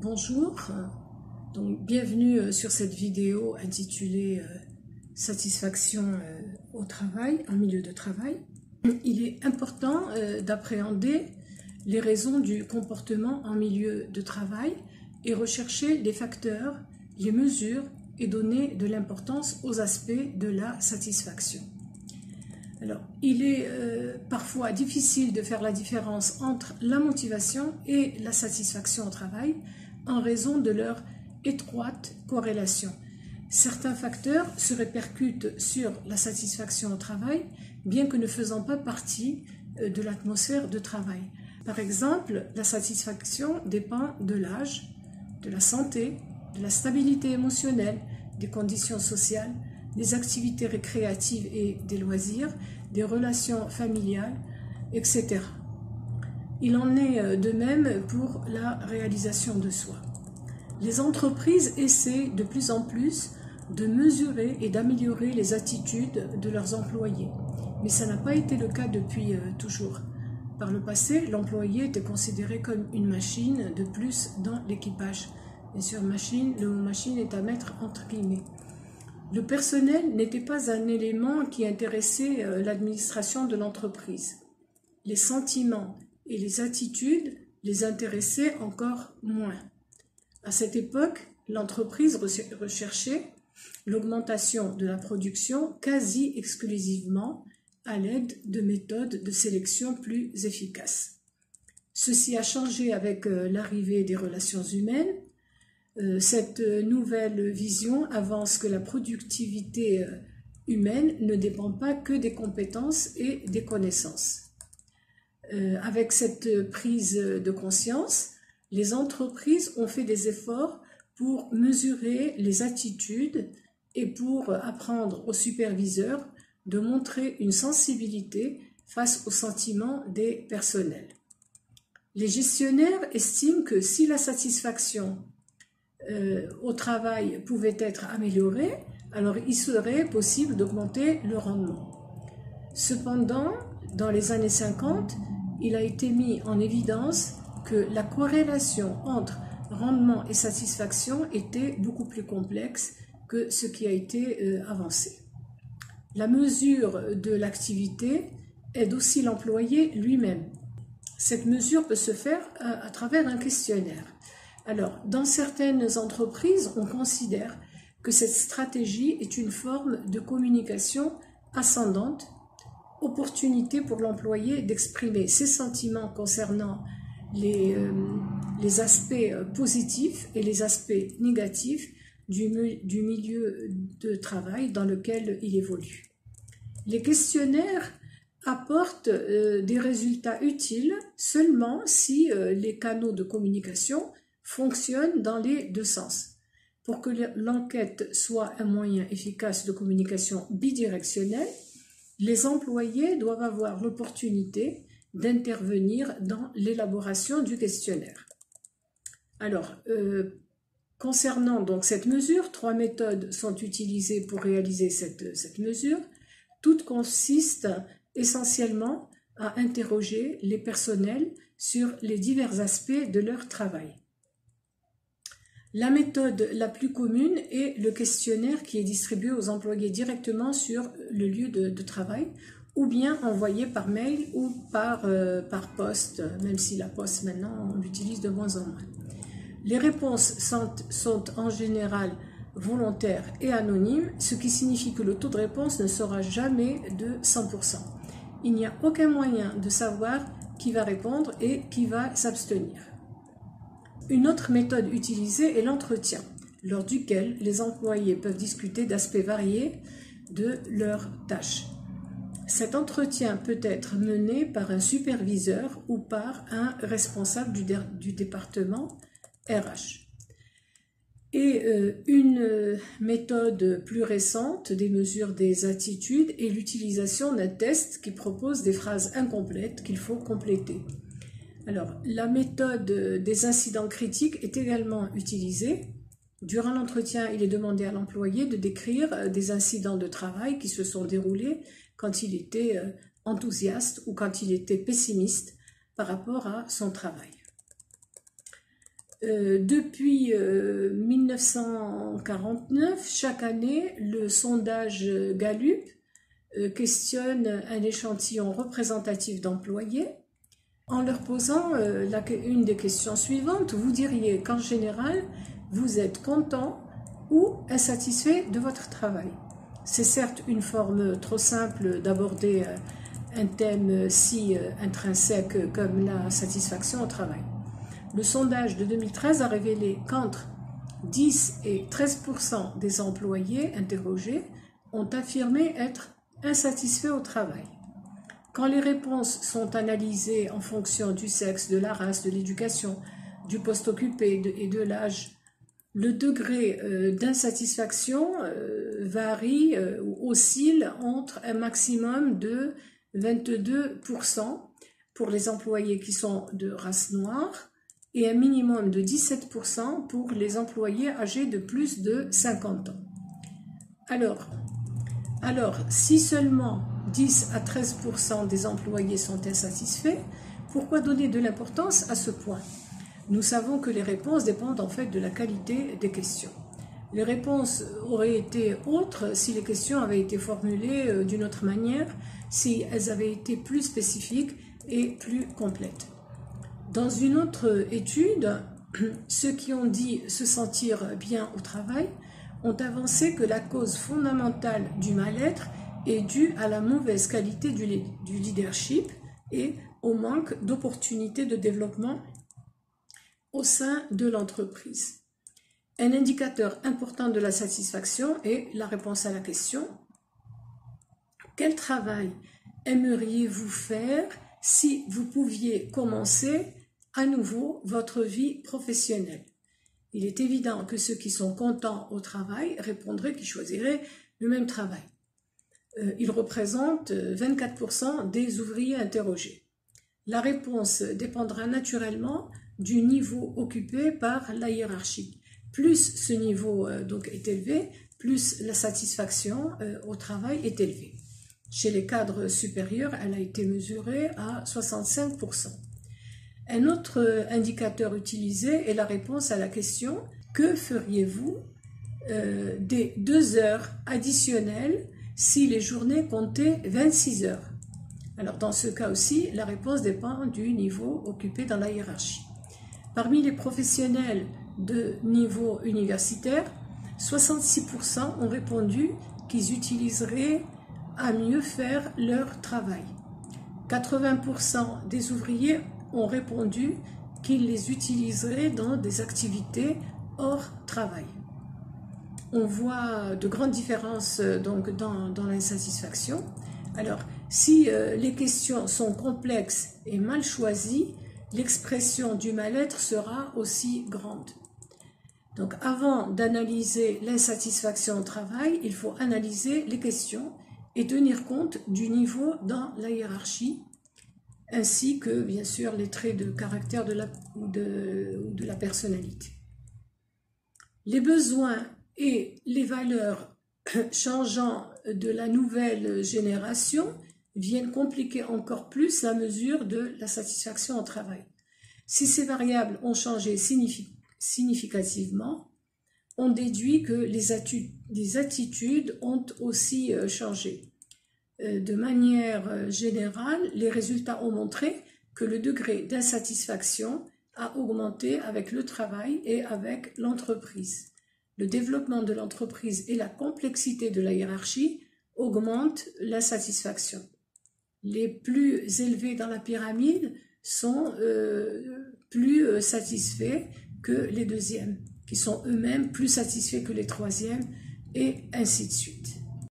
Bonjour, donc bienvenue sur cette vidéo intitulée Satisfaction au travail, en milieu de travail. Il est important d'appréhender les raisons du comportement en milieu de travail et rechercher les facteurs, les mesures et donner de l'importance aux aspects de la satisfaction. Alors, il est parfois difficile de faire la différence entre la motivation et la satisfaction au travail en raison de leur étroite corrélation. Certains facteurs se répercutent sur la satisfaction au travail, bien que ne faisant pas partie de l'atmosphère de travail. Par exemple, la satisfaction dépend de l'âge, de la santé, de la stabilité émotionnelle, des conditions sociales, des activités récréatives et des loisirs, des relations familiales, etc. Il en est de même pour la réalisation de soi. Les entreprises essaient de plus en plus de mesurer et d'améliorer les attitudes de leurs employés, mais ça n'a pas été le cas depuis toujours. Par le passé, l'employé était considéré comme une machine de plus dans l'équipage. Bien sûr, machine, le mot machine est à mettre entre guillemets. Le personnel n'était pas un élément qui intéressait l'administration de l'entreprise. Les sentiments et les attitudes les intéressaient encore moins. À cette époque, l'entreprise recherchait l'augmentation de la production quasi exclusivement à l'aide de méthodes de sélection plus efficaces. Ceci a changé avec l'arrivée des relations humaines. Cette nouvelle vision avance que la productivité humaine ne dépend pas que des compétences et des connaissances. Avec cette prise de conscience, les entreprises ont fait des efforts pour mesurer les attitudes et pour apprendre aux superviseurs de montrer une sensibilité face aux sentiments des personnels. Les gestionnaires estiment que si la satisfaction au travail pouvait être améliorée, alors il serait possible d'augmenter le rendement. Cependant, dans les années 50, il a été mis en évidence que la corrélation entre rendement et satisfaction était beaucoup plus complexe que ce qui a été avancé. La mesure de l'activité aide aussi l'employé lui-même. Cette mesure peut se faire à travers un questionnaire. Alors, dans certaines entreprises, on considère que cette stratégie est une forme de communication ascendante, opportunité pour l'employé d'exprimer ses sentiments concernant les aspects positifs et les aspects négatifs du milieu de travail dans lequel il évolue. Les questionnaires apportent des résultats utiles seulement si les canaux de communication fonctionnent dans les deux sens. Pour que l'enquête soit un moyen efficace de communication bidirectionnelle, les employés doivent avoir l'opportunité d'intervenir dans l'élaboration du questionnaire. Alors, concernant donc cette mesure, 3 méthodes sont utilisées pour réaliser cette mesure. Toutes consistent essentiellement à interroger les personnels sur les divers aspects de leur travail. La méthode la plus commune est le questionnaire qui est distribué aux employés directement sur le lieu de travail ou bien envoyé par mail ou par poste, même si la poste maintenant on l'utilise de moins en moins. Les réponses sont en général volontaires et anonymes, ce qui signifie que le taux de réponse ne sera jamais de 100%. Il n'y a aucun moyen de savoir qui va répondre et qui va s'abstenir. Une autre méthode utilisée est l'entretien, lors duquel les employés peuvent discuter d'aspects variés de leurs tâches. Cet entretien peut être mené par un superviseur ou par un responsable du département RH. Et une méthode plus récente des mesures des attitudes est l'utilisation d'un test qui propose des phrases incomplètes qu'il faut compléter. Alors, la méthode des incidents critiques est également utilisée. Durant l'entretien, il est demandé à l'employé de décrire des incidents de travail qui se sont déroulés quand il était enthousiaste ou quand il était pessimiste par rapport à son travail. Depuis 1949, chaque année, le sondage Gallup questionne un échantillon représentatif d'employés en leur posant une des questions suivantes. Vous diriez qu'en général, vous êtes content ou insatisfait de votre travail. C'est certes une forme trop simple d'aborder un thème si intrinsèque comme la satisfaction au travail. Le sondage de 2013 a révélé qu'entre 10 et 13% des employés interrogés ont affirmé être insatisfaits au travail. Quand les réponses sont analysées en fonction du sexe, de la race, de l'éducation, du poste occupé et de l'âge, le degré d'insatisfaction varie ou oscille entre un maximum de 22% pour les employés qui sont de race noire et un minimum de 17% pour les employés âgés de plus de 50 ans. Alors, si seulement 10 à 13% des employés sont insatisfaits, pourquoi donner de l'importance à ce point? Nous savons que les réponses dépendent en fait de la qualité des questions. Les réponses auraient été autres si les questions avaient été formulées d'une autre manière, si elles avaient été plus spécifiques et plus complètes. Dans une autre étude, ceux qui ont dit se sentir bien au travail ont avancé que la cause fondamentale du mal-être est due à la mauvaise qualité du leadership et au manque d'opportunités de développement au sein de l'entreprise. Un indicateur important de la satisfaction est la réponse à la question « Quel travail aimeriez-vous faire si vous pouviez commencer à nouveau votre vie professionnelle ?» Il est évident que ceux qui sont contents au travail répondraient qu'ils choisiraient le même travail. Ils représentent 24% des ouvriers interrogés. La réponse dépendra naturellement du niveau occupé par la hiérarchie. Plus ce niveau est élevé, plus la satisfaction au travail est élevée. Chez les cadres supérieurs, elle a été mesurée à 65%. Un autre indicateur utilisé est la réponse à la question « Que feriez-vous des 2 heures additionnelles si les journées comptaient 26 heures ?» Alors dans ce cas aussi, la réponse dépend du niveau occupé dans la hiérarchie. Parmi les professionnels de niveau universitaire, 66% ont répondu qu'ils utiliseraient à mieux faire leur travail. 80% des ouvriers ont répondu qu'ils les utiliseraient dans des activités hors travail. On voit de grandes différences donc dans l'insatisfaction. Alors, si les questions sont complexes et mal choisies, l'expression du mal-être sera aussi grande. Donc, avant d'analyser l'insatisfaction au travail, il faut analyser les questions et tenir compte du niveau dans la hiérarchie, ainsi que, bien sûr, les traits de caractère de la personnalité. Les besoins et les valeurs changeant de la nouvelle génération viennent compliquer encore plus la mesure de la satisfaction au travail. Si ces variables ont changé significativement, on déduit que les attitudes ont aussi changé. De manière générale, les résultats ont montré que le degré d'insatisfaction a augmenté avec le travail et avec l'entreprise. Le développement de l'entreprise et la complexité de la hiérarchie augmentent l'insatisfaction. Les plus élevés dans la pyramide sont plus satisfaits que les deuxièmes, qui sont eux-mêmes plus satisfaits que les troisièmes, et ainsi de suite.